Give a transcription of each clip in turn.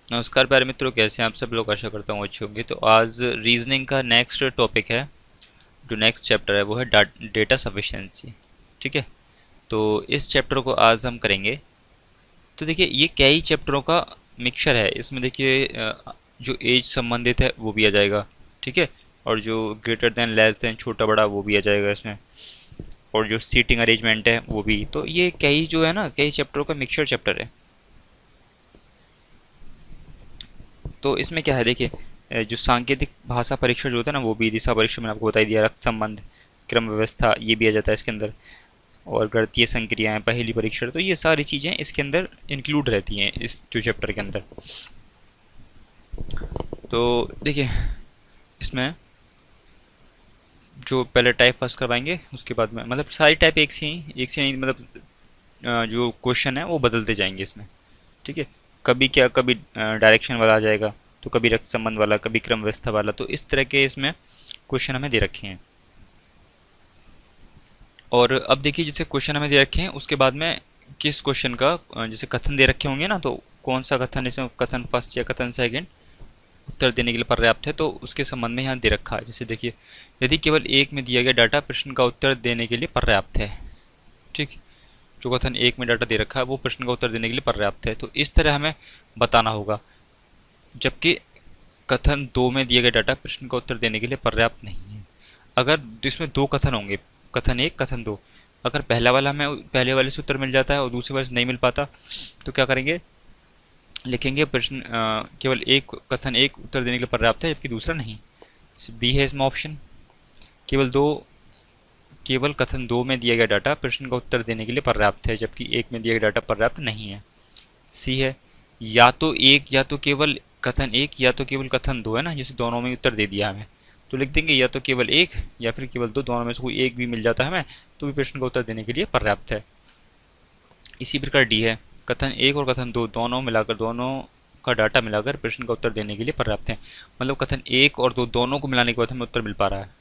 नमस्कार प्यारे मित्रों, कैसे हैं आप सब लोग। आशा करता हूँ अच्छे होंगे। तो आज रीजनिंग का नेक्स्ट टॉपिक है, जो नेक्स्ट चैप्टर है वो है डेटा सफिशिएंसी। ठीक है, तो इस चैप्टर को आज हम करेंगे। तो देखिए, ये कई चैप्टरों का मिक्सचर है। इसमें देखिए जो एज संबंधित है वो भी आ जाएगा। ठीक है, और जो ग्रेटर देन लेस देन छोटा बड़ा वो भी आ जाएगा इसमें, और जो सीटिंग अरेंजमेंट है वो भी। तो ये कई जो है ना, कई चैप्टरों का मिक्सचर चैप्टर है। तो इसमें क्या है देखिए, जो सांकेतिक भाषा परीक्षण जो होता है ना, वो भी दिशा परीक्षण मैंने आपको बता ही दिया। रक्त संबंध, क्रम व्यवस्था, ये भी आ जाता है इसके अंदर। और गणितीय संक्रियाएं, पहेली परीक्षण, तो ये सारी चीज़ें इसके अंदर इंक्लूड रहती हैं इस जो चैप्टर के अंदर। तो देखिए, इसमें जो पहले टाइप फर्स्ट करवाएंगे, उसके बाद में मतलब सारी टाइप एक से नहीं, मतलब जो क्वेश्चन है वो बदलते जाएंगे इसमें। ठीक है, कभी क्या, कभी डायरेक्शन वाला आ जाएगा, तो कभी रक्त संबंध वाला, कभी क्रम व्यवस्था वाला। तो इस तरह के इसमें क्वेश्चन हमें दे रखे हैं। और अब देखिए, जैसे क्वेश्चन हमें दे रखे हैं, उसके बाद में किस क्वेश्चन का जैसे कथन दे रखे होंगे ना, तो कौन सा कथन इसमें, कथन फर्स्ट या कथन सेकंड उत्तर देने के लिए पर्याप्त है, तो उसके संबंध में यहाँ दे रखा है। जैसे देखिए, यदि केवल एक में दिया गया डाटा प्रश्न का उत्तर देने के लिए पर्याप्त है। ठीक, जो कथन एक में डाटा दे रखा है वो प्रश्न का उत्तर देने के लिए पर्याप्त है, तो इस तरह हमें बताना होगा। जबकि कथन दो में दिया गया डाटा प्रश्न का उत्तर देने के लिए पर्याप्त नहीं है। अगर इसमें दो कथन होंगे, कथन एक कथन दो, अगर पहला वाला हमें पहले वाले से उत्तर मिल जाता है और दूसरे वाले से नहीं मिल पाता, तो क्या करेंगे, लिखेंगे प्रश्न केवल एक कथन एक उत्तर देने के लिए पर्याप्त है, जबकि दूसरा नहीं। बी है इसमें ऑप्शन। केवल दो, केवल कथन दो में दिया गया डाटा प्रश्न का उत्तर देने के लिए पर्याप्त है, जबकि एक में दिया गया डाटा पर्याप्त नहीं है। सी है, या तो एक, या तो केवल कथन एक, या तो केवल कथन दो, है ना, जैसे दोनों में उत्तर दे दिया हमें, तो लिख देंगे या तो केवल एक या फिर केवल दो, दोनों में से कोई एक भी मिल जाता है हमें, तो भी प्रश्न का उत्तर देने के लिए पर्याप्त है। इसी प्रकार डी है, कथन एक और कथन दो दोनों मिलाकर, दोनों का डाटा मिलाकर प्रश्न का उत्तर देने के लिए पर्याप्त है। मतलब कथन एक और दो दोनों को मिलाने के बाद हमें उत्तर मिल पा रहा है।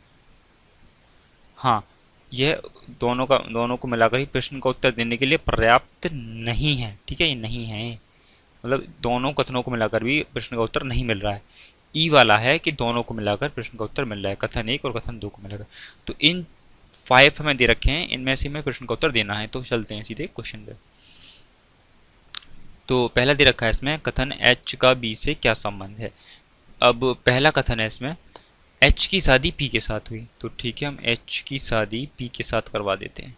हाँ, यह दोनों को मिलाकर ही प्रश्न का उत्तर देने के लिए पर्याप्त नहीं है। ठीक है, ये नहीं है, मतलब दोनों कथनों को मिलाकर भी प्रश्न का उत्तर नहीं मिल रहा है। ई वाला है कि दोनों को मिलाकर प्रश्न का उत्तर मिल रहा है, कथन एक और कथन दो को मिलाकर। तो इन फाइव हमें दे रखे हैं, इनमें से हमें प्रश्न का उत्तर देना है। तो चलते हैं सीधे क्वेश्चन पे। तो पहला दे रखा है इसमें, कथन एच का बी से क्या संबंध है। अब पहला कथन है इसमें, एच की शादी पी के साथ हुई। तो ठीक है, हम एच की शादी पी के साथ करवा देते हैं।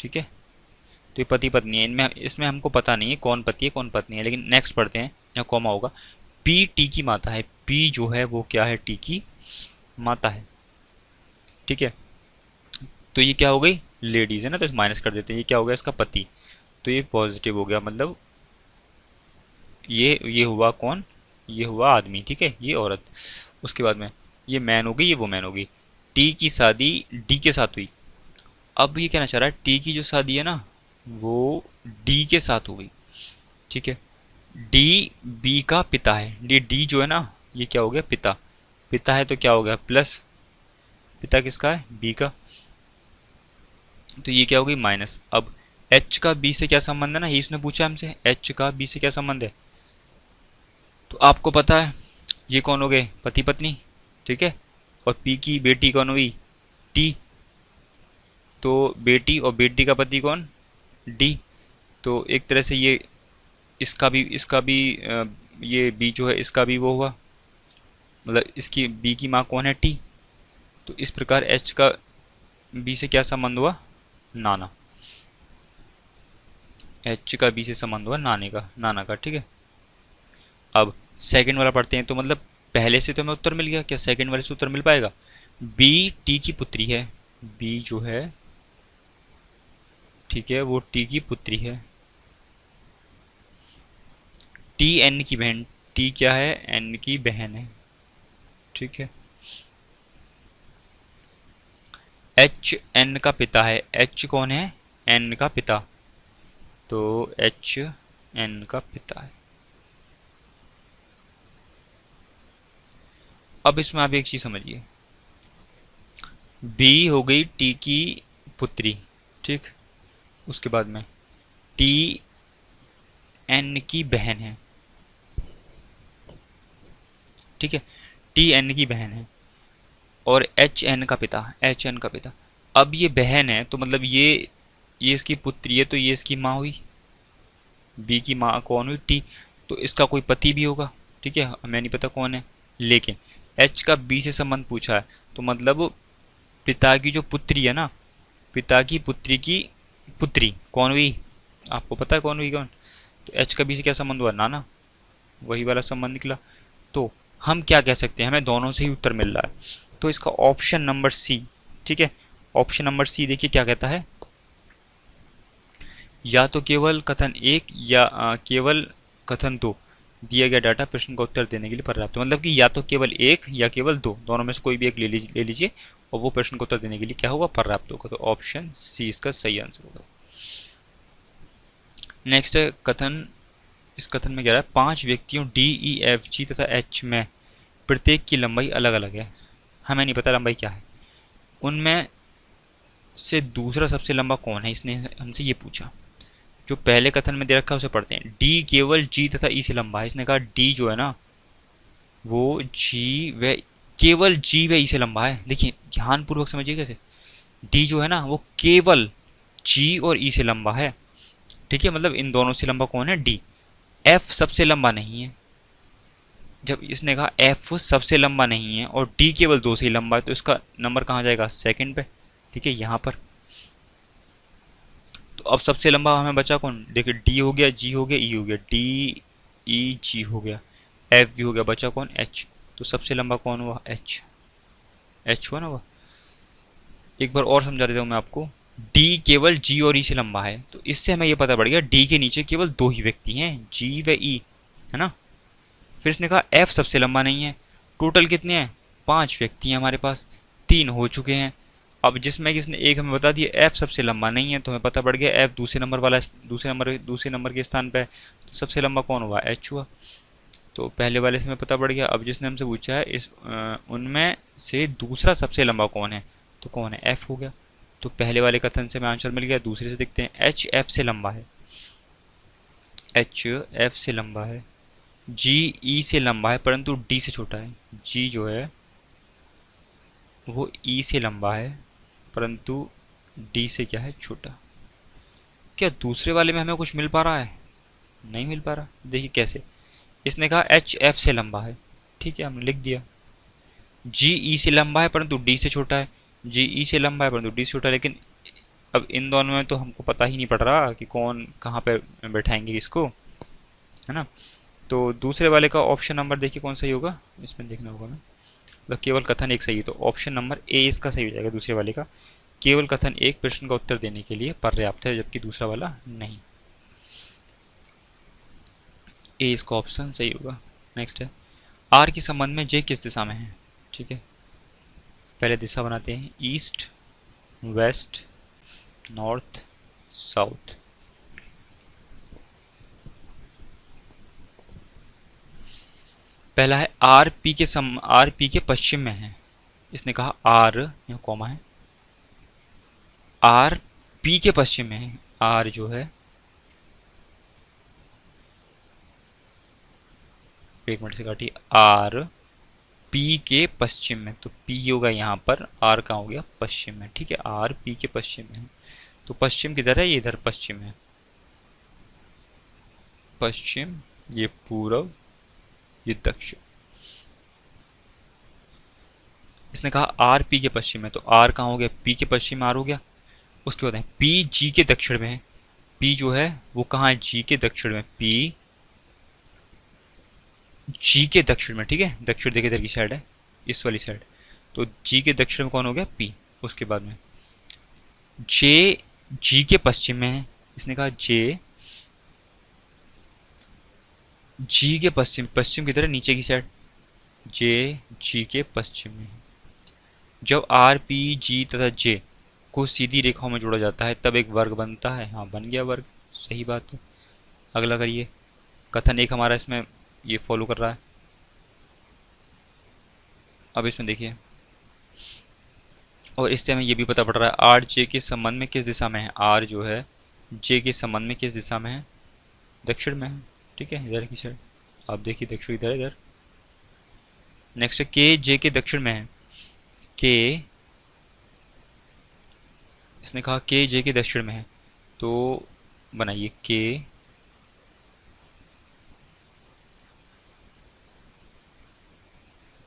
ठीक है, तो ये पति पत्नी है, इनमें इसमें हमको पता नहीं है कौन पति है कौन पत्नी है, लेकिन नेक्स्ट पढ़ते हैं। यहाँ कॉमा होगा। पी टी की माता है, पी जो है वो क्या है, टी की माता है। ठीक है, तो ये क्या हो गई, लेडीज है ना, तो इस माइनस कर देते हैं। ये क्या हो गया, इसका पति, तो ये पॉजिटिव हो गया, मतलब ये हुआ कौन, ये हुआ आदमी। ठीक है, ये औरत। उसके बाद में ये मैन हो गई, ये वुमेन हो गई। टी की शादी डी के साथ हुई। अब ये कहना चाह रहा है, टी की जो शादी है ना, वो डी के साथ हो गई। ठीक है, डी बी का पिता है। डी डी जो है ना, ये क्या हो गया, पिता। पिता है तो क्या हो गया, प्लस, पिता किसका है, बी का, तो ये क्या हो गई, माइनस। अब एच का बी से क्या संबंध है ना, ये इसने पूछा हमसे, एच का बी से क्या संबंध है। तो आपको पता है ये कौन हो गए, पति पत्नी। ठीक है, और पी की बेटी कौन हुई, टी। तो बेटी और बेटी का पति कौन, डी। तो एक तरह से ये इसका भी ये बी जो है इसका भी वो हुआ, मतलब इसकी बी की माँ कौन है, टी। तो इस प्रकार एच का बी से क्या संबंध हुआ, नाना। एच का बी से संबंध हुआ नाना का। ठीक है, अब सेकंड वाला पढ़ते हैं। तो मतलब पहले से तो हमें उत्तर मिल गया, क्या सेकंड वाले से उत्तर मिल पाएगा। बी टी की पुत्री है, बी जो है, ठीक है, वो टी की पुत्री है। टी एन की बहन, टी क्या है, एन की बहन है। ठीक है, एच एन का पिता है, एच कौन है, एन का पिता, तो एच एन का पिता है। अब इसमें आप एक चीज समझिए, बी हो गई टी की पुत्री। ठीक, उसके बाद में टी एन की बहन है। ठीक है, टी एन की बहन है और एच एन का पिता, एच एन का पिता। अब ये बहन है तो मतलब ये इसकी पुत्री है, तो ये इसकी माँ हुई, बी की माँ कौन हुई, टी, तो इसका कोई पति भी होगा। ठीक है, हमें नहीं पता कौन है, लेकिन एच का बी से संबंध पूछा है, तो मतलब पिता की जो पुत्री है ना, पिता की पुत्री की पुत्री कौन हुई, आपको पता है कौन हुई कौन, तो एच का बी से क्या संबंध हुआ, नाना, वही वाला संबंध निकला। तो हम क्या कह सकते हैं, हमें दोनों से ही उत्तर मिल रहा है, तो इसका ऑप्शन नंबर सी। ठीक है, ऑप्शन नंबर सी देखिए क्या कहता है, या तो केवल कथन एक या केवल कथन दो दिया गया डाटा प्रश्न का उत्तर देने के लिए पर्याप्त है। मतलब कि या तो केवल एक या केवल दो, दोनों में से कोई भी एक ले लीजिए और वो प्रश्न का उत्तर देने के लिए क्या होगा, पर्याप्त होगा। तो ऑप्शन सी इसका सही आंसर होगा। नेक्स्ट है कथन, इस कथन में कह रहा है 5 व्यक्तियों डी ई एफ जी तथा एच में प्रत्येक की लंबाई अलग अलग है, हमें नहीं पता लंबाई क्या है, उनमें से दूसरा सबसे लंबा कौन है, इसने हमसे ये पूछा। जो पहले कथन में दे रखा है उसे पढ़ते हैं। डी केवल जी तथा ई से लंबा है, इसने कहा डी जो है ना वो जी व केवल जी व ई से लंबा है। देखिए ध्यानपूर्वक समझिए कैसे, डी जो है ना वो केवल जी और ई से लंबा है। ठीक है, मतलब इन दोनों से लंबा कौन है, डी। एफ सबसे लंबा नहीं है, जब इसने कहा एफ सबसे लंबा नहीं है और डी केवल 2 से ही लंबा है, तो इसका नंबर कहाँ जाएगा, सेकंड पे। ठीक है, यहाँ पर तो अब सबसे लंबा हमें बचा कौन, देखिए डी हो गया, जी हो गया, ई हो गया, डी ई जी हो गया, एफ भी हो गया, बचा कौन, एच। तो सबसे लंबा कौन हुआ, एच, एच हुआ ना हुआ। एक बार और समझा देता हूँ मैं आपको, डी केवल जी और ई से लंबा है, तो इससे हमें ये पता पड़ गया डी के नीचे केवल 2 ही व्यक्ति हैं, जी व ई, है ना। फिर इसने कहा एफ सबसे लंबा नहीं है, टोटल कितने हैं, 5 व्यक्ति हैं हमारे पास, 3 हो चुके हैं। अब जिसमें कि इसने एक हमें बता दिया एफ सबसे लंबा नहीं है, तो हमें पता पड़ गया एफ दूसरे नंबर वाला, दूसरे नंबर के स्थान पे है, तो सबसे लंबा कौन हुआ, एच हुआ। तो पहले वाले से हमें पता पड़ गया। अब जिसने हमसे पूछा है इस उनमें से दूसरा सबसे लंबा कौन है, तो कौन है, एफ हो गया। तो पहले वाले कथन से हमें आंसर मिल गया। दूसरे से देखते हैं, एच एफ से लंबा है, एच एफ से लंबा है, जी ई से लंबा है परंतु डी से छोटा है, जी जो है वो ई से लंबा है परंतु डी से क्या है, छोटा। क्या दूसरे वाले में हमें कुछ मिल पा रहा है, नहीं मिल पा रहा। देखिए कैसे, इसने कहा एच एफ से लंबा है, ठीक है हमने लिख दिया, जी ई से लंबा है परंतु डी से छोटा है, जी ई से लंबा है परंतु डी से छोटा है। लेकिन अब इन दोनों में तो हमको पता ही नहीं पड़ रहा कि कौन कहाँ पे बैठाएंगे इसको, है ना। तो दूसरे वाले का ऑप्शन नंबर देखिए कौन सही होगा, इसमें देखना होगा ना, मतलब केवल कथन एक सही है, तो ऑप्शन नंबर ए इसका सही हो जाएगा। दूसरे वाले का केवल कथन एक प्रश्न का उत्तर देने के लिए पर्याप्त है, जबकि दूसरा वाला नहीं। ए इसका ऑप्शन सही होगा। नेक्स्ट है, आर के संबंध में जे किस दिशा में है। ठीक है, पहले दिशा बनाते हैं, ईस्ट, वेस्ट, नॉर्थ, साउथ। पहला है आर पी के पश्चिम में है, इसने कहा आर, यहाँ कॉमा है, आर पी के पश्चिम में है, आर जो है, एक मिनट से काटिए, आर पी के पश्चिम में, तो पी होगा यहाँ पर, आर कहाँ हो गया, पश्चिम में। ठीक है, आर पी के पश्चिम में है, तो पश्चिम किधर है, ये इधर पश्चिम है, पश्चिम, ये पूर्व, ये दक्षिण। इसने कहा आर पी के पश्चिम में, तो आर कहाँ हो गया, पी के पश्चिम में आर हो गया। उसके बाद है पी जी के दक्षिण में है, पी जो है वो कहाँ है, जी के दक्षिण में, पी जी के दक्षिण में। ठीक है, दक्षिण देखिए इधर की साइड है, इस वाली साइड, तो जी के दक्षिण में कौन हो गया, पी। उसके बाद में जे जी के पश्चिम में है, इसने कहा जे जी के पश्चिम, पश्चिम किधर है, नीचे की साइड, जे जी के पश्चिम में है। जब आर पी जी तथा जे को सीधी रेखाओं में जोड़ा जाता है तब एक वर्ग बनता है, हाँ बन गया वर्ग, सही बात है। अगला करिए, कथन एक हमारा इसमें ये फॉलो कर रहा है। अब इसमें देखिए, और इससे हमें ये भी पता पड़ रहा है आर जे के संबंध में किस दिशा में है, आर जो है जे के संबंध में किस दिशा में है, दक्षिण में है। ठीक है, इधर की साइड, आप देखिए दक्षिण इधर, इधर नेक्स्ट के जे के दक्षिण में है। के, इसने कहा के जे के दक्षिण में है, तो बनाइए के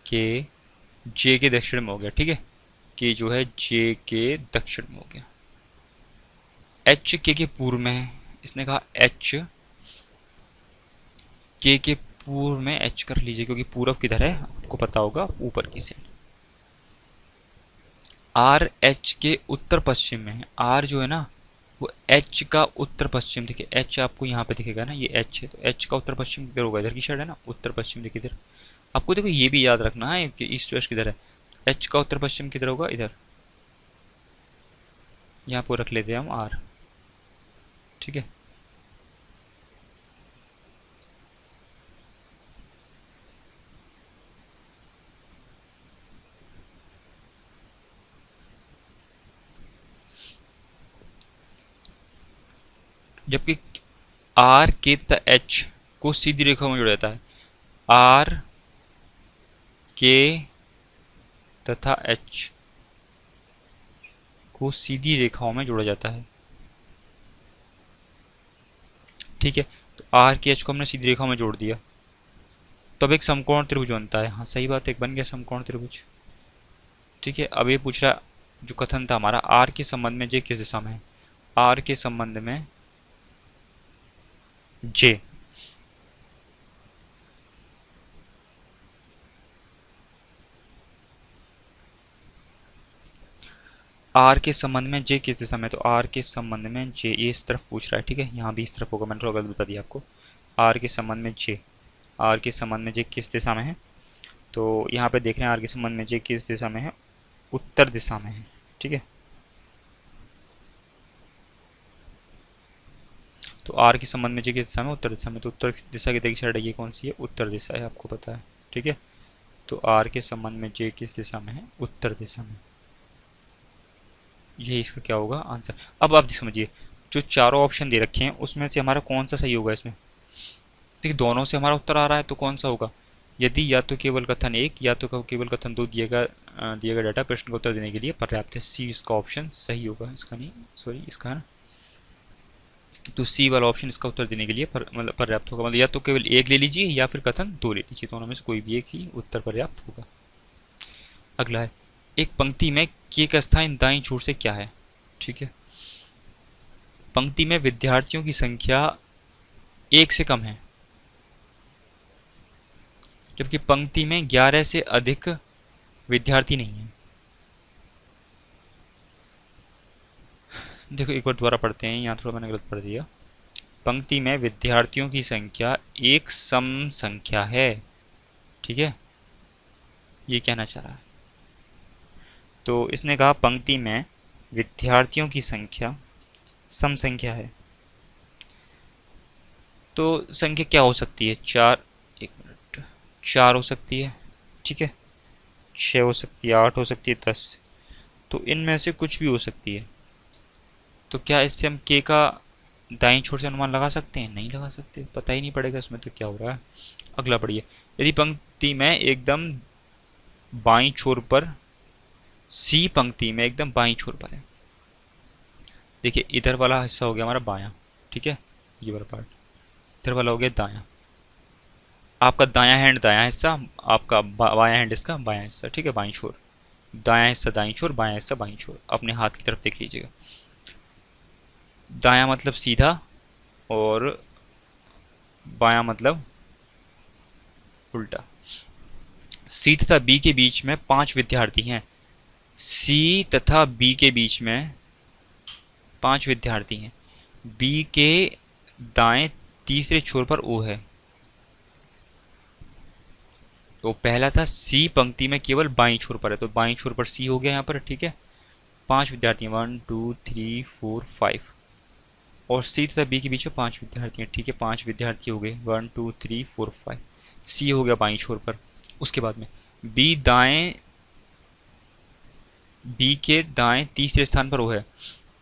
जे के दक्षिण में हो गया, ठीक है। के जो है जे के दक्षिण में हो गया। एच के पूर्व में है, इसने कहा एच के पूर्व में एच कर लीजिए, क्योंकि पूरब किधर है आपको पता होगा, ऊपर की साइड। आर एच के उत्तर पश्चिम में है। आर जो है ना वो एच का उत्तर पश्चिम, देखिए एच आपको यहाँ पे दिखेगा ना, ये एच है, तो एच का उत्तर पश्चिम किधर होगा, इधर की साइड है ना, उत्तर पश्चिम देखिए इधर। आपको देखो ये भी याद रखना है कि ईस्ट वेस्ट किधर है, एच का उत्तर पश्चिम किधर होगा, इधर। यहाँ पर रख लेते हैं हम आर, ठीक है। जबकि आर के तथा एच को सीधी रेखा में जोड़ा जाता है। आर के तथा एच को सीधी रेखाओं में जोड़ा जाता है, ठीक है। तो आर के एच को हमने सीधी रेखाओं में जोड़ दिया, तो अब एक समकोण त्रिभुज बनता है। हाँ सही बात है, एक बन गया समकोण त्रिभुज, ठीक है। अब ये पूछ रहा जो कथन था हमारा, आर के संबंध में जे किस दिशा में है। आर के संबंध में जे, आर के संबंध में जे किस दिशा में, तो आर के संबंध में जे ये इस तरफ पूछ रहा है, ठीक है। यहाँ भी इस तरफ होगा, मैंने थोड़ा गलत बता दिया आपको। आर के संबंध में जे, आर के संबंध में जे किस दिशा में है, तो यहाँ पे देख रहे हैं आर के संबंध में जे किस दिशा में है, उत्तर दिशा में है, ठीक है। तो आर के संबंध में जे किस दिशा में, उत्तर दिशा में, तो उत्तर दिशा की देखिए साइड ये कौन सी है, उत्तर दिशा है, आपको पता है, ठीक है। तो आर के संबंध में जे किस दिशा में है, उत्तर दिशा में। ये इसका क्या होगा आंसर। अब आप समझिए जो चारों ऑप्शन दे रखे हैं उसमें से हमारा कौन सा सही होगा इसमें। देखिए दोनों से हमारा उत्तर आ रहा है, तो कौन सा होगा, यदि या तो केवल कथन एक या तो केवल कथन दो दिया गया डाटा प्रश्न का उत्तर देने के लिए पर्याप्त है। सी इसका ऑप्शन सही होगा, इसका नहीं, सॉरी इसका है ना, तो सी वाला ऑप्शन इसका उत्तर देने के लिए मतलब पर्याप्त होगा। मतलब या तो केवल एक ले लीजिए या फिर कथन दो ले लीजिए, दोनों में से कोई भी एक ही उत्तर पर्याप्त होगा। अगला है, एक पंक्ति में के का स्थान दाईं छोर से क्या है, ठीक है। पंक्ति में विद्यार्थियों की संख्या एक से कम है, जबकि पंक्ति में 11 से अधिक विद्यार्थी नहीं है। देखो एक बार दोबारा पढ़ते हैं, यहाँ थोड़ा मैंने गलत पढ़ दिया। पंक्ति में विद्यार्थियों की संख्या एक सम संख्या है, ठीक है, ये कहना चाह रहा है। तो इसने कहा पंक्ति में विद्यार्थियों की संख्या सम संख्या है, तो संख्या क्या हो सकती है, चार, एक मिनट, 4 हो सकती है, ठीक है, 6 हो सकती है, 8 हो सकती है, 10, तो इनमें से कुछ भी हो सकती है। तो क्या इससे हम के का दाईं छोर से अनुमान लगा सकते हैं, नहीं लगा सकते, पता ही नहीं पड़ेगा इसमें तो क्या हो रहा है। अगला पढ़िए, यदि पंक्ति में एकदम बाईं छोर पर, सी पंक्ति में एकदम बाईं छोर पर है, देखिए इधर वाला हिस्सा हो गया हमारा बायां, ठीक है, ये वाला पार्ट, इधर वाला हो गया दायां। आपका दायां हैंड दायां हिस्सा, आपका बायां हैंड इसका बायां हिस्सा, ठीक है, बाईं छोर, दायां हिस्सा दाईं छोर, बायां हिस्सा बाईं छोर। अपने हाथ की तरफ देख लीजिएगा, दायां मतलब सीधा और बायां मतलब उल्टा। सी तथा बी के बीच में 5 विद्यार्थी हैं, सी तथा बी के बीच में 5 विद्यार्थी हैं, बी के दाएं तीसरे छोर पर ओ है। तो पहला था सी पंक्ति में केवल बाईं छोर पर है, तो बाईं छोर पर सी हो गया यहाँ पर, ठीक है। 5 विद्यार्थी हैं, 1 2 3 4 5, और सी तथा बी के बीच में 5 विद्यार्थी हैं, ठीक है, 5 विद्यार्थी हो गए, 1 2 3 4 5, सी हो गया बाईं छोर पर। उसके बाद में बी दाएं, बी के दाएं तीसरे स्थान पर ओ है,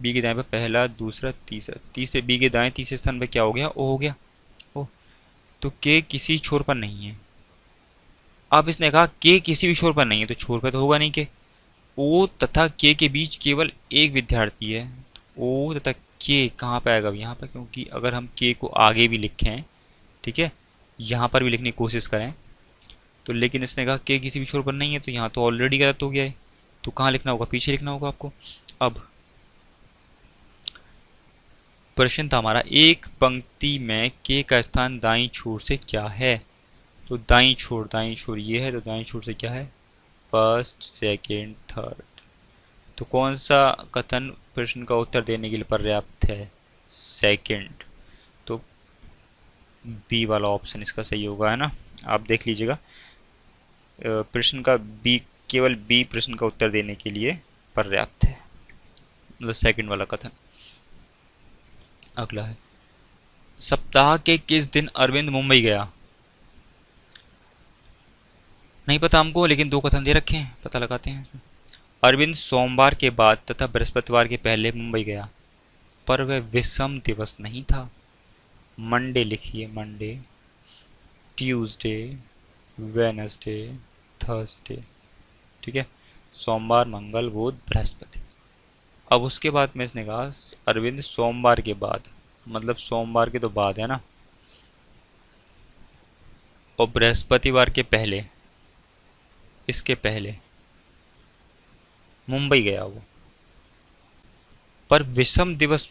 बी के दाएं पर पहला दूसरा तीसरा, तीसरे बी के दाएं तीसरे स्थान पर क्या हो गया, ओ हो गया, ओ। तो के किसी छोर पर नहीं है, अब इसने कहा के किसी भी छोर पर नहीं है, तो छोर पर तो होगा नहीं के। ओ तथा के के बीच केवल एक विद्यार्थी है। ओ तथा के कहाँ पे आएगा? यहाँ पर, क्योंकि अगर हम के को आगे भी लिखें, ठीक है, यहाँ पर भी लिखने की कोशिश करें तो, लेकिन इसने कहा के किसी भी छोर पर नहीं है, तो यहाँ तो ऑलरेडी गलत हो गया है। तो कहाँ लिखना होगा? पीछे लिखना होगा आपको। अब प्रश्न था हमारा, एक पंक्ति में के का स्थान दाईं छोर से क्या है? तो दाईं छोर ये है, तो दाईं छोर से क्या है? First, second, third. तो कौन सा कथन प्रश्न का उत्तर देने के लिए पर्याप्त है? सेकंड। तो बी वाला ऑप्शन इसका सही होगा, है ना? आप देख लीजिएगा, प्रश्न का बी, केवल बी प्रश्न का उत्तर देने के लिए पर्याप्त है, मतलब सेकंड वाला कथन। अगला है, सप्ताह के किस दिन अरविंद मुंबई गया? नहीं पता हमको, लेकिन दो कथन दे रखे हैं, पता लगाते हैं इसमें। अरविंद सोमवार के बाद तथा बृहस्पतिवार के पहले मुंबई गया, पर वह विषम दिवस नहीं था। मंडे लिखिए, मंडे, ट्यूसडे, वेनसडे, थर्सडे, ठीक है, सोमवार, मंगल, बुध, बृहस्पति। अब उसके बाद में इसने कहा अरविंद सोमवार के बाद, मतलब सोमवार के तो बाद है ना, और बृहस्पतिवार के पहले, इसके पहले मुंबई गया वो, पर विषम दिवस,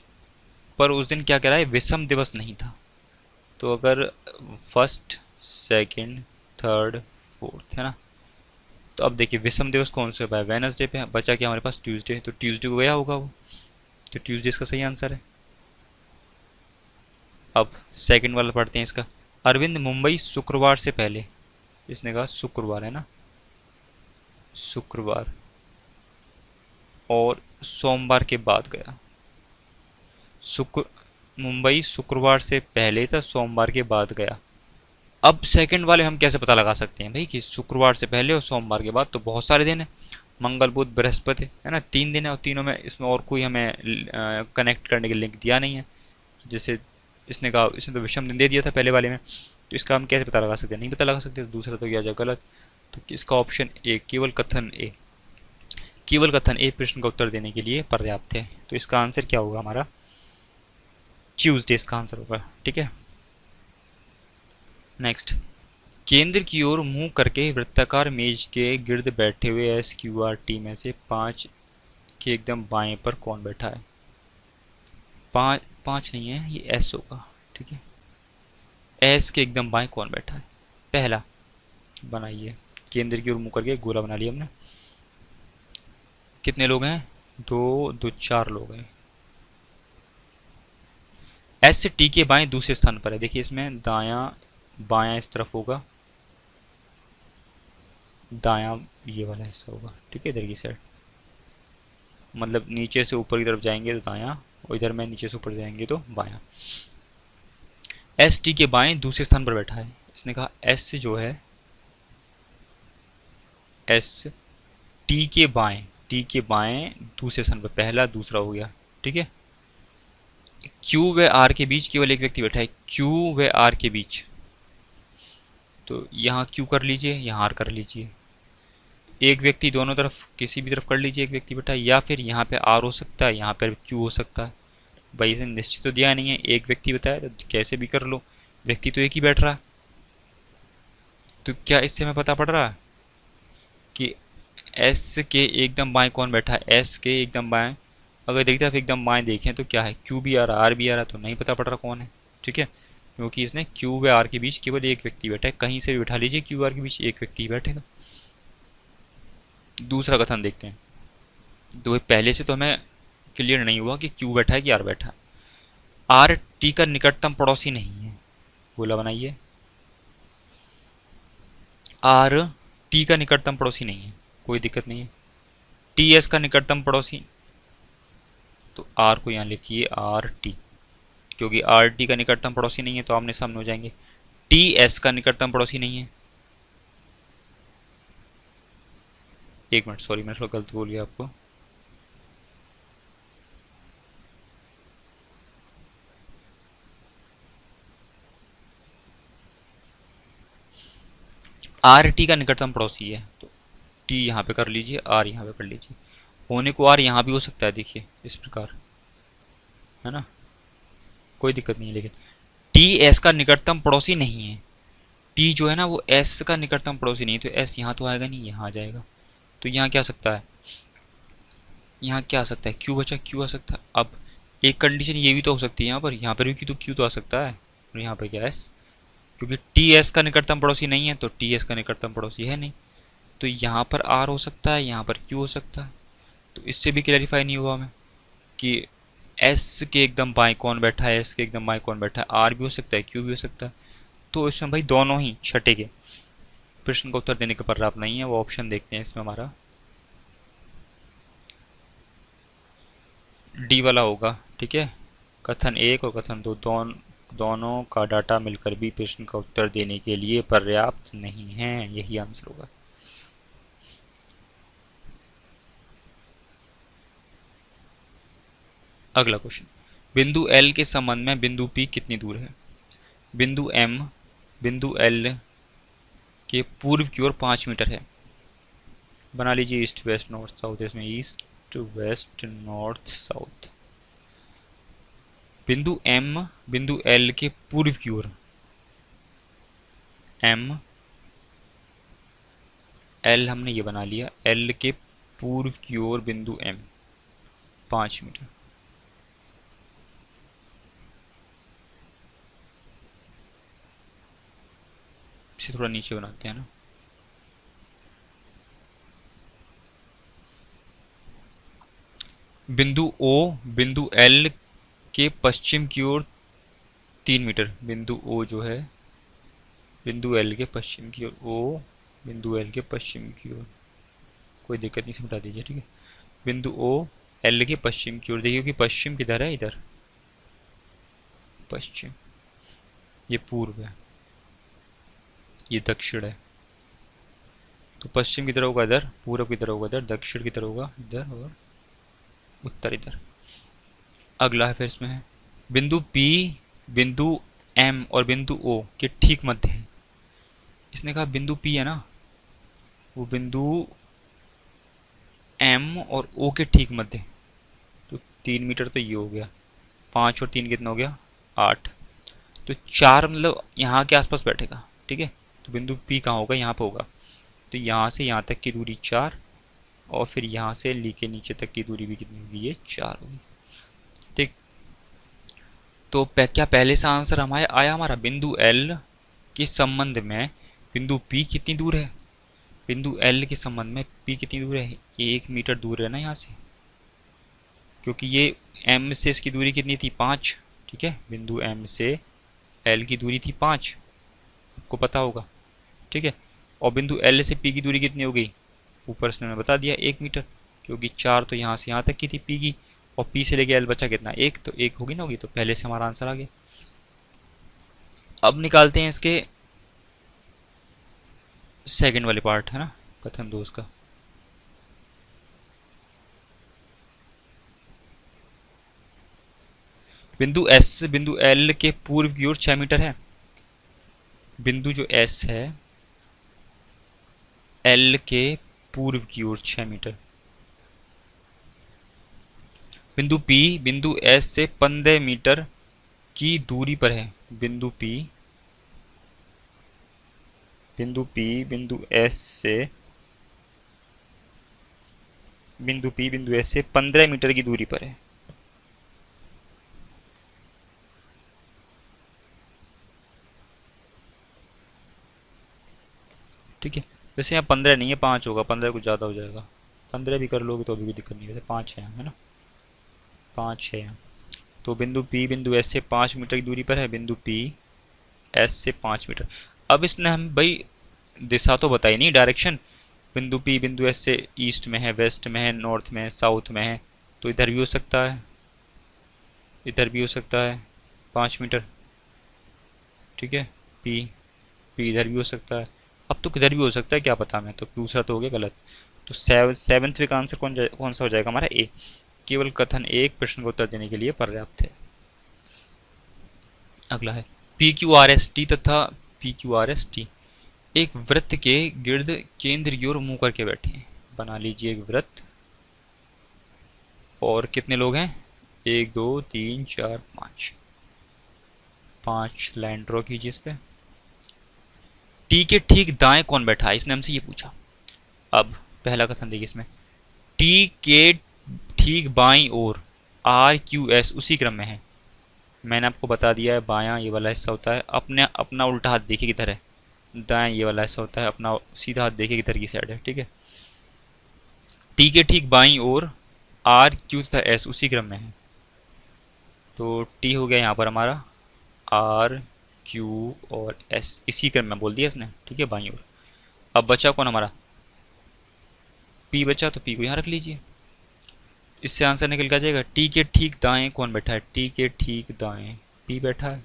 पर उस दिन क्या कह रहा है? विषम दिवस नहीं था। तो अगर फर्स्ट, सेकंड, थर्ड, फोर्थ, है ना, तो अब देखिए विषम दिवस कौन से है? वेनसडे पे बचा क्या हमारे पास? ट्यूसडे। तो ट्यूसडे को गया होगा वो, तो ट्यूसडे इसका सही आंसर है। अब सेकंड वाला पढ़ते हैं इसका, अरविंद मुंबई शुक्रवार से पहले, इसने कहा शुक्रवार, है ना, शुक्रवार, और सोमवार के बाद गया। शुक्र मुंबई शुक्रवार से पहले था, सोमवार के बाद गया। अब सेकंड वाले हम कैसे पता लगा सकते हैं भाई कि शुक्रवार से पहले और सोमवार के बाद? तो बहुत सारे दिन है, मंगल, बुध, बृहस्पति, है ना, 3 दिन है, और तीनों में इसमें और कोई हमें कनेक्ट करने के लिंक दिया नहीं है। जैसे इसने कहा, इसने तो विषम दिन दे दिया था पहले वाले में, तो इसका हम कैसे पता लगा सकते हैं? नहीं पता लगा सकते, तो दूसरा तो किया जाए गलत। तो इसका ऑप्शन ए, केवल कथन ए, केवल कथन ए प्रश्न का उत्तर देने के लिए पर्याप्त है। तो इसका आंसर क्या होगा हमारा? ट्यूसडे इसका आंसर होगा, ठीक है। नेक्स्ट, केंद्र की ओर मुंह करके वृत्ताकार मेज के गिर्द बैठे हुए एस क्यू आर टी में से 5 के एकदम बाएं पर कौन बैठा है? पाँच, पाँच नहीं है, ये एस होगा, ठीक है। एस के एकदम बाएं कौन बैठा है? पहला बनाइए, केंद्र की ओर मुंह करके गोला बना लिया हमने। कितने लोग हैं? दो, दो, 4 लोग हैं। एस से टी के बाएं दूसरे स्थान पर है, देखिए इसमें दायां बायां इस तरफ होगा, दायां ये वाला हिस्सा होगा, ठीक है, इधर की साइड, मतलब नीचे से ऊपर की तरफ जाएंगे तो दायां, और इधर में नीचे से ऊपर जाएंगे तो बायां। एस टी के बाएं दूसरे स्थान पर बैठा है, इसने कहा एस जो है, एस टी के बाएं, टी के बाएं दूसरे स्थान पर, पहला दूसरा हो गया, ठीक है। क्यू व आर के बीच केवल एक व्यक्ति बैठा है, क्यू व आर के बीच, तो यहाँ क्यू कर लीजिए, यहाँ आर कर लीजिए, एक व्यक्ति दोनों तरफ किसी भी तरफ कर लीजिए, एक व्यक्ति बैठा है, या फिर यहाँ पे आर हो सकता है, यहाँ पर क्यू हो सकता है। भाई इसे निश्चित तो दिया नहीं है, एक व्यक्ति बताया तो कैसे भी कर लो, व्यक्ति तो एक ही बैठ रहा है। तो क्या इससे हमें पता पड़ रहा है कि एस के एकदम बाएं कौन बैठा है? एस के एकदम बाएं, अगर देखते आप एकदम बाएं देखें तो क्या है? क्यू भी आ रहा, आर भी आ रहा, तो नहीं पता पड़ रहा कौन है, ठीक है, क्योंकि इसने क्यू व आर के बीच केवल एक व्यक्ति बैठा है। कहीं से भी बैठा लीजिए, क्यू आर के बीच एक व्यक्ति बैठेगा। दूसरा कथन देखते हैं, तो पहले से तो हमें क्लियर नहीं हुआ कि क्यू बैठा है कि आर बैठा है। आर टी का निकटतम पड़ोसी नहीं है, गोला बनाइए, आर टी का निकटतम पड़ोसी नहीं है, कोई दिक्कत नहीं है। टी एस का निकटतम पड़ोसी, तो आर को यहाँ लिखिए आर टी, क्योंकि आर टी का निकटतम पड़ोसी नहीं है तो आमने सामने हो जाएंगे। टी एस का निकटतम पड़ोसी नहीं है, एक मिनट, सॉरी मैं थोड़ा गलत बोल गया आपको, आर टी का निकटतम पड़ोसी है, तो टी यहाँ पे कर लीजिए, आर यहाँ पे कर लीजिए। होने को आर यहाँ भी हो सकता है, देखिए इस प्रकार, है ना, कोई दिक्कत नहीं है। लेकिन टी एस का निकटतम पड़ोसी नहीं है, टी जो है ना वो एस का निकटतम पड़ोसी नहीं है, तो एस यहाँ तो आएगा नहीं, यहाँ आ जाएगा। तो यहाँ क्या आ सकता है, यहाँ क्या आ सकता है, क्यू बचा, क्यू आ सकता है। अब एक कंडीशन ये भी तो हो सकती है यहाँ पर भी क्यू तो आ सकता है, और यहाँ पर क्या एस, क्योंकि टी एस का निकटतम पड़ोसी नहीं है तो टी एस का निकटतम पड़ोसी है नहीं। तो यहाँ पर आर हो सकता है, यहाँ पर क्यू हो सकता है। तो इससे भी क्लैरिफाई नहीं हुआ हमें कि एस के एकदम बाएं कौन बैठा है, एस के एकदम बाएं कौन बैठा है, आर भी हो सकता है, क्यू भी हो सकता है। तो इसमें भाई दोनों ही छठे के प्रश्न का उत्तर देने का पर्याप्त नहीं है, वो ऑप्शन देखते हैं इसमें हमारा डी वाला होगा। ठीक है, कथन एक और कथन दो दोनों का डाटा मिलकर भी प्रश्न का उत्तर देने के लिए पर्याप्त नहीं है, यही आंसर होगा। अगला क्वेश्चन, बिंदु एल के संबंध में बिंदु पी कितनी दूर है। बिंदु एम बिंदु एल के पूर्व की ओर 5 मीटर है। बना लीजिए ईस्ट वेस्ट नॉर्थ साउथ, इसमें ईस्ट वेस्ट नॉर्थ साउथ। बिंदु एम बिंदु एल के पूर्व की ओर, एम एल हमने ये बना लिया, एल के पूर्व की ओर बिंदु एम 5 मीटर। इसे थोड़ा नीचे बनाते हैं ना। बिंदु ओ बिंदु एल के पश्चिम की ओर 3 मीटर। बिंदु ओ जो है बिंदु एल के पश्चिम की ओर, ओ बिंदु एल के पश्चिम की ओर, कोई दिक्कत नहीं, समझा दीजिए। ठीक है, बिंदु ओ एल के पश्चिम की ओर, देखिए कि पश्चिम किधर है, इधर पश्चिम, ये पूर्व है, ये दक्षिण है। तो पश्चिम किधर होगा, इधर, पूर्व किधर होगा, इधर, दक्षिण किधर होगा, इधर, और उत्तर इधर। अगला है फिर इसमें है बिंदु पी बिंदु एम और बिंदु ओ के ठीक मध्य है। इसने कहा बिंदु पी है ना, वो बिंदु एम और ओ के ठीक मध्य, तो 3 मीटर तो ये हो गया, 5 और 3 कितना हो गया, 8। तो 4 मतलब यहाँ के आसपास बैठेगा। ठीक है, तो बिंदु पी कहाँ होगा, यहाँ पर होगा। तो यहाँ से यहाँ तक की दूरी 4, और फिर यहाँ से ली के नीचे तक की दूरी भी कितनी होगी, ये 4 होगी। ठीक, तो क्या पहले से आंसर हमारे आया, हमारा बिंदु एल के संबंध में बिंदु पी कितनी दूर है। बिंदु एल के संबंध में पी कितनी दूर है, 1 मीटर दूर है ना यहाँ से, क्योंकि ये एम से इसकी दूरी कितनी थी, 5। ठीक है, बिंदु एम से एल की दूरी थी 5, आपको पता होगा। ठीक है, और बिंदु एल से पी की दूरी कितनी हो गई, ऊपर से मैंने बता दिया 1 मीटर, क्योंकि 4 तो यहाँ से यहाँ तक की थी पी की, और पी से लेके एल बचा कितना, 1, तो 1 होगी ना, होगी, तो पहले से हमारा आंसर आ गया। अब निकालते हैं इसके सेकंड वाले पार्ट, है ना, कथन 2 का। बिंदु एस बिंदु एल के पूर्व की ओर 6 मीटर है। बिंदु जो एस है एल के पूर्व की ओर 6 मीटर। बिंदु पी बिंदु एस से 15 मीटर की दूरी पर है। बिंदु पी बिंदु एस से बिंदु एस से 15 मीटर की दूरी पर है। ठीक है, वैसे यहाँ 15 नहीं है, 5 होगा, 15 कुछ ज़्यादा हो जाएगा, 15 भी कर लोगे तो अभी कोई दिक्कत नहीं, वैसे 5 है, है ना, 5 है यहाँ। तो बिंदु पी बिंदु एस से 5 मीटर की दूरी पर है। बिंदु पी एस से 5 मीटर। अब इसने हम भाई दिशा तो बताई नहीं, डायरेक्शन। बिंदु पी बिंदु एस से ईस्ट में है, वेस्ट में है, नॉर्थ में है, साउथ में है, तो इधर भी हो सकता है, इधर भी हो सकता है 5 मीटर। ठीक है, पी पी इधर भी हो सकता है, अब तो किधर भी हो सकता है, क्या पता हमें, तो दूसरा तो हो गया गलत। तो सेवन्थ वीक आंसर कौन सा हो जाएगा हमारा, ए। केवल कथन एक प्रश्न का उत्तर देने के लिए पर्याप्त है। अगला है P Q R S T तथा P Q R S T एक वृत्त के गिर्द केंद्र की ओर मुंह करके बैठे हैं। बना लीजिए एक वृत्त। और कितने लोग हैं? 1 2 3 4 5। 5 लाइन ड्रॉ कीजिए इस पे। टी के ठीक दाएं कौन बैठा है, इसने हमसे ये पूछा। अब पहला कथन देखिए इसमें, टी के ठीक बाईं ओर RQS उसी क्रम में है। मैंने आपको बता दिया है, बायां ये वाला हिस्सा होता है, अपने अपना उल्टा हाथ देखिए किधर है, दाएं ये वाला हिस्सा होता है, अपना सीधा हाथ देखिए किधर की साइड है। ठीक है, टी के ठीक बाईं ओर RQ तथा S उसी क्रम में है। तो टी हो गया यहाँ पर हमारा, RQ और S इसी क्रम में बोल दिया इसने। ठीक है, बाईं ओर। अब बचा कौन हमारा? P बचा, तो P को यहाँ रख लीजिए। इससे आंसर निकल के जाएगा, टी के ठीक दाएं कौन बैठा है? टी के ठीक दाएं P बैठा है,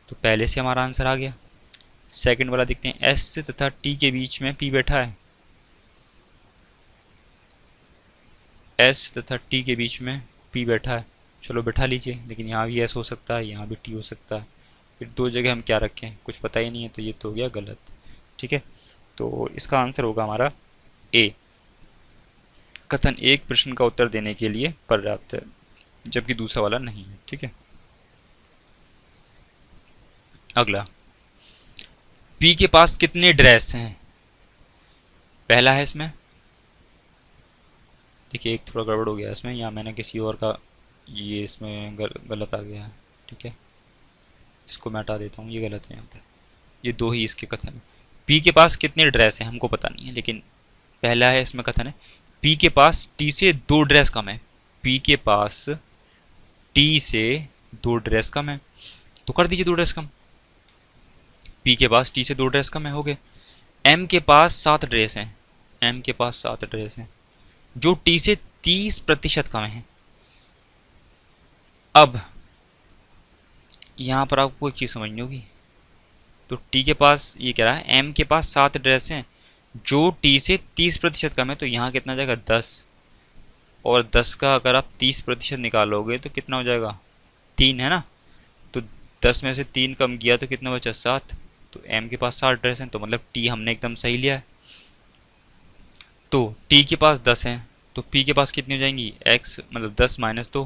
तो पहले से हमारा आंसर आ गया। सेकंड वाला देखते हैं, S तथा T के बीच में P बैठा है। S तथा T के बीच में P बैठा है, चलो बैठा लीजिए। लेकिन यहाँ भी S हो सकता है, यहाँ भी T हो सकता है, फिर दो जगह हम क्या रखें, कुछ पता ही नहीं है, तो ये तो हो गया गलत। ठीक है, तो इसका आंसर होगा हमारा A। कथन एक प्रश्न का उत्तर देने के लिए पर्याप्त है, जबकि दूसरा वाला नहीं है। ठीक है, अगला, P के पास कितने ड्रेस हैं? पहला है इसमें, देखिए एक थोड़ा गड़बड़ हो गया इसमें, या मैंने किसी और का ये इसमें गलत आ गया है। ठीक है, इसको मैं हटा देता हूँ, ये गलत है यहाँ पर। ये दो ही इसके कथन है। P के पास कितने ड्रेस हैं हमको पता नहीं है, लेकिन पहला है इसमें कथन है, P के पास T से 2 ड्रेस कम है। P के पास T से 2 ड्रेस कम है, तो कर दीजिए 2 ड्रेस कम। P के पास T से 2 ड्रेस कम है, हो गए। M के पास 7 ड्रेस हैं, M के पास 7 ड्रेस हैं, जो T से 30% कम है। अब यहाँ पर आपको एक चीज़ समझनी होगी, तो T के पास ये कह रहा है M के पास 7 ड्रेस हैं जो T से 30% कम है, तो यहाँ कितना जाएगा 10, और 10 का अगर आप 30% निकालोगे तो कितना हो जाएगा 3 है ना, तो 10 में से 3 कम किया तो कितना बचा 7। तो M के पास 7 ड्रेस हैं, तो मतलब T हमने एकदम सही लिया है। तो T के पास 10 हैं, तो P के पास कितनी हो जाएंगी, X मतलब 10 माइनस 2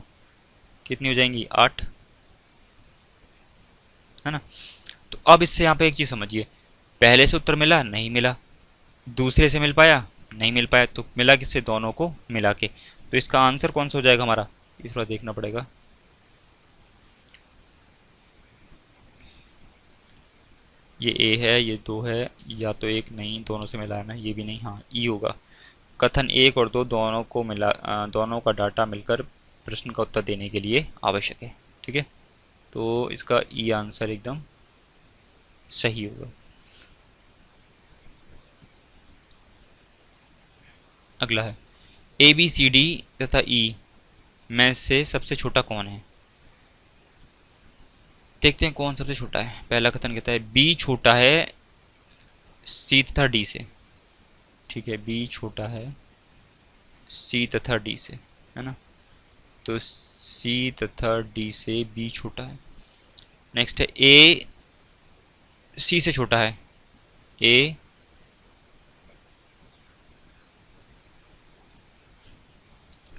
कितनी हो जाएंगी 8, है ना। तो अब इससे यहाँ पे एक चीज़ समझिए, पहले से उत्तर मिला नहीं मिला, दूसरे से मिल पाया नहीं मिल पाया, तो मिला किससे, दोनों को मिला के। तो इसका आंसर कौन सा हो जाएगा हमारा, ये थोड़ा देखना पड़ेगा। ये A है, ये 2 है, या तो एक नहीं, दोनों से मिला है ना, ये भी नहीं, हाँ E होगा। कथन 1 और 2 दोनों को मिला, दोनों का डाटा मिलकर प्रश्न का उत्तर देने के लिए आवश्यक है। ठीक है, तो इसका E आंसर एकदम सही होगा। अगला है, ABCD तथा E में से सबसे छोटा कौन है? देखते हैं कौन सबसे छोटा है। पहला कथन कहता है B छोटा है C तथा D से। ठीक है, B छोटा है C तथा D से, है ना, तो C तथा D से B छोटा है। नेक्स्ट है A C से छोटा है, A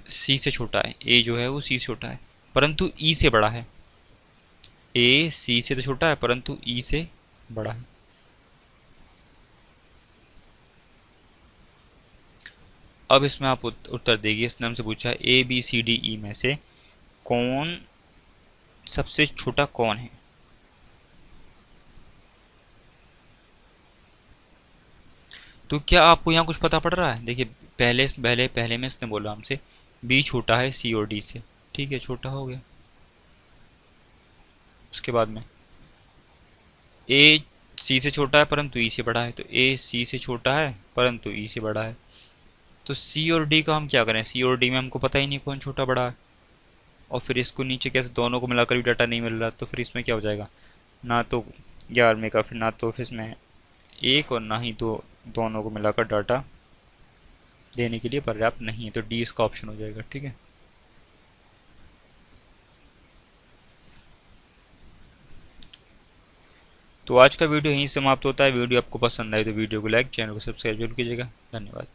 C से छोटा है, A जो है वो C से छोटा है, परंतु E से बड़ा है। A C से तो छोटा है, परंतु E से बड़ा है। अब इसमें आप उत्तर देंगे, इसने हमसे पूछा है ABCDE में से कौन सबसे छोटा कौन है। तो क्या आपको यहाँ कुछ पता पड़ रहा है? देखिए पहले में इसने बोला हमसे B छोटा है C और D से। ठीक है, छोटा हो गया। उसके बाद में A C से छोटा है परंतु E से बड़ा है, तो A C से छोटा है परंतु E से बड़ा है। तो C और D का हम क्या करें, C और D में हमको पता ही नहीं कौन छोटा बड़ा है, और फिर इसको नीचे कैसे, दोनों को मिलाकर भी डाटा नहीं मिल रहा, तो फिर इसमें क्या हो जाएगा, ना तो 11वें का, फिर ना तो फिर इसमें एक और ना ही दो, दोनों को मिलाकर डाटा देने के लिए पर्याप्त नहीं है, तो डी इसका ऑप्शन हो जाएगा। ठीक है, तो आज का वीडियो यहीं समाप्त होता है। वीडियो आपको पसंद आए तो वीडियो को लाइक, चैनल को सब्सक्राइब जरूर कीजिएगा। धन्यवाद।